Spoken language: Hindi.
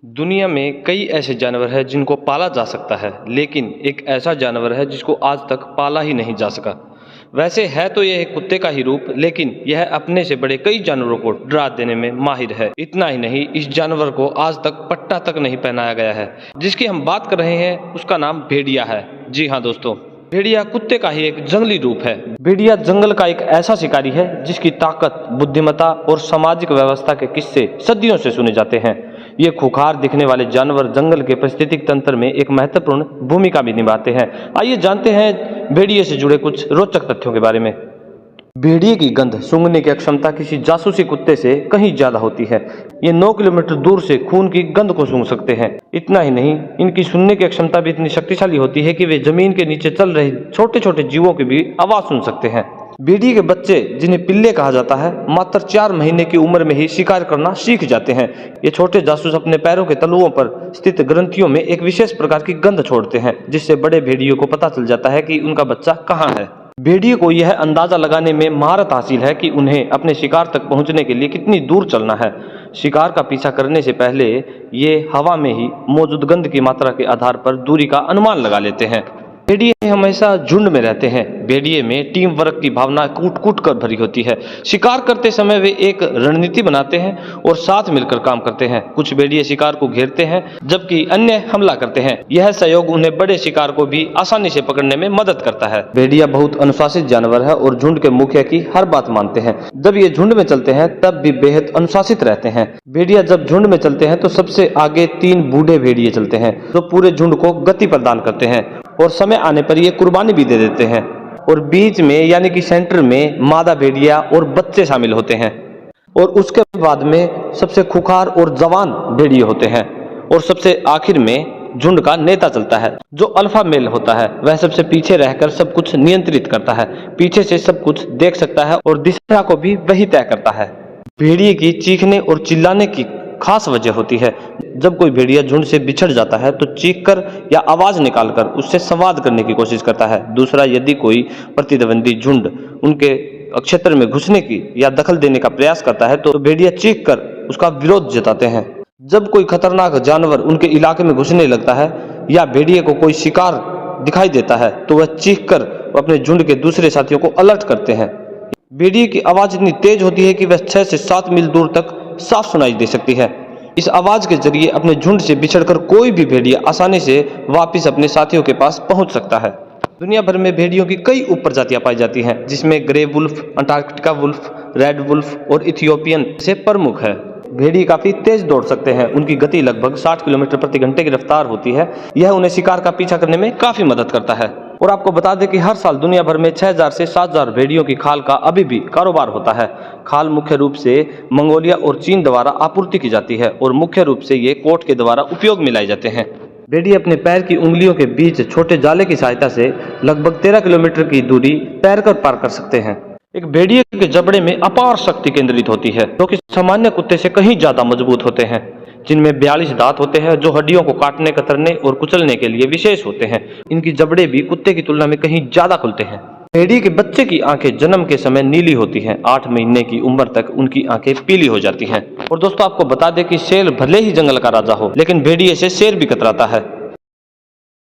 दुनिया में कई ऐसे जानवर हैं जिनको पाला जा सकता है, लेकिन एक ऐसा जानवर है जिसको आज तक पाला ही नहीं जा सका। वैसे है तो यह एक कुत्ते का ही रूप, लेकिन यह अपने से बड़े कई जानवरों को डरा देने में माहिर है। इतना ही नहीं, इस जानवर को आज तक पट्टा तक नहीं पहनाया गया है। जिसकी हम बात कर रहे हैं उसका नाम भेड़िया है। जी हाँ दोस्तों, भेड़िया कुत्ते का ही एक जंगली रूप है। भेड़िया जंगल का एक ऐसा शिकारी है जिसकी ताकत, बुद्धिमत्ता और सामाजिक व्यवस्था के किस्से सदियों से सुने जाते हैं। ये खूंखार दिखने वाले जानवर जंगल के पारिस्थितिक तंत्र में एक महत्वपूर्ण भूमिका भी निभाते हैं। आइए जानते हैं भेड़िए से जुड़े कुछ रोचक तथ्यों के बारे में। भेड़िए की गंध सूंघने की क्षमता किसी जासूसी कुत्ते से कहीं ज्यादा होती है। ये 9 किलोमीटर दूर से खून की गंध को सूंघ सकते हैं। इतना ही नहीं, इनकी सुनने की क्षमता भी इतनी शक्तिशाली होती है कि वे जमीन के नीचे चल रहे छोटे छोटे जीवों की भी आवाज सुन सकते हैं। भेड़िए के बच्चे, जिन्हें पिल्ले कहा जाता है, मात्र 4 महीने की उम्र में ही शिकार करना सीख जाते हैं। ये छोटे जासूस अपने पैरों के तलुओं पर स्थित ग्रंथियों में एक विशेष प्रकार की गंध छोड़ते हैं, जिससे बड़े भेड़ियों को पता चल जाता है कि उनका बच्चा कहाँ है। भेड़िए को यह अंदाजा लगाने में महारत हासिल है कि उन्हें अपने शिकार तक पहुंचने के लिए कितनी दूर चलना है। शिकार का पीछा करने से पहले ये हवा में ही मौजूद गंध की मात्रा के आधार पर दूरी का अनुमान लगा लेते हैं। भेड़िए हमेशा झुंड में रहते हैं। भेड़िए में टीम वर्क की भावना कूट कूट कर भरी होती है। शिकार करते समय वे एक रणनीति बनाते हैं और साथ मिलकर काम करते हैं। कुछ भेड़िए शिकार को घेरते हैं जबकि अन्य हमला करते हैं। यह सहयोग उन्हें बड़े शिकार को भी आसानी से पकड़ने में मदद करता है। भेड़िया बहुत अनुशासित जानवर है और झुंड के मुखिया की हर बात मानते हैं। जब ये झुंड में चलते हैं तब भी बेहद अनुशासित रहते हैं। भेड़िया जब झुंड में चलते हैं तो सबसे आगे 3 बूढ़े भेड़िए चलते हैं जो पूरे झुंड को गति प्रदान करते हैं और समय आने पर ये कुर्बानी भी दे देते हैं। और बीच में यानी कि सेंटर में मादा भेड़िया और बच्चे शामिल होते हैं। और उसके बाद में सबसे खुखार और जवान भेड़िए होते हैं। और सबसे आखिर में झुंड का नेता चलता है। जो अल्फा मेल होता है वह सबसे पीछे रहकर सब कुछ नियंत्रित करता है, पीछे से सब कुछ देख सकता है और दिशा को भी वही तय करता है। भेड़िए की चीखने और चिल्लाने की खास वजह होती है। जब कोई भेड़िया झुंड से बिछड़ जाता है तो चीखकर या आवाज निकालकर उससे संवाद करने की कोशिश करता है। दूसरा, यदि कोई प्रतिद्वंदी झुंड उनके क्षेत्र में घुसने की या दखल देने का प्रयास करता है तो भेड़िया चीखकर उसका विरोध जताते हैं। जब कोई खतरनाक जानवर उनके इलाके में घुसने लगता है या भेड़िए को कोई शिकार दिखाई देता है तो वह चीखकर अपने झुंड के दूसरे साथियों को अलर्ट करते हैं। भेड़िए की आवाज इतनी तेज होती है कि वह 6 से 7 मील दूर तक साफ सुनाई दे सकती है। इस आवाज के जरिए अपने झुंड से बिछड़कर कोई भी भेड़िया आसानी से वापस अपने साथियों के पास पहुंच सकता है। दुनिया भर में भेड़ियों की कई उपप्रजातियां पाई जाती हैं, जिसमें grey wolf, Antarctica wolf, red wolf और इथियोपियन से प्रमुख है। भेड़िए काफी तेज दौड़ सकते हैं। उनकी गति लगभग 60 किलोमीटर प्रति घंटे की रफ्तार होती है। यह उन्हें शिकार का पीछा करने में काफी मदद करता है। और आपको बता दें कि हर साल दुनिया भर में 6000 से 7000 भेड़ियों की खाल का अभी भी कारोबार होता है। खाल मुख्य रूप से मंगोलिया और चीन द्वारा आपूर्ति की जाती है और मुख्य रूप से ये कोर्ट के द्वारा उपयोग में लाई जाते हैं। भेड़िए अपने पैर की उंगलियों के बीच छोटे जाले की सहायता से लगभग 13 किलोमीटर की दूरी तैरकर पार कर सकते हैं। एक भेड़िए के जबड़े में अपार शक्ति केंद्रित होती है, जो कि सामान्य कुत्ते से कहीं ज्यादा मजबूत होते हैं, जिनमें 42 दांत होते हैं जो हड्डियों को काटने, कतरने और कुचलने के लिए विशेष होते हैं। इनकी जबड़े भी कुत्ते की तुलना में कहीं ज्यादा खुलते हैं। भेड़िए के बच्चे की आंखें जन्म के समय नीली होती हैं। 8 महीने की उम्र तक उनकी आंखें पीली हो जाती हैं। और दोस्तों, आपको बता दें कि शेर भले ही जंगल का राजा हो, लेकिन भेड़िए से शेर भी कतराता है।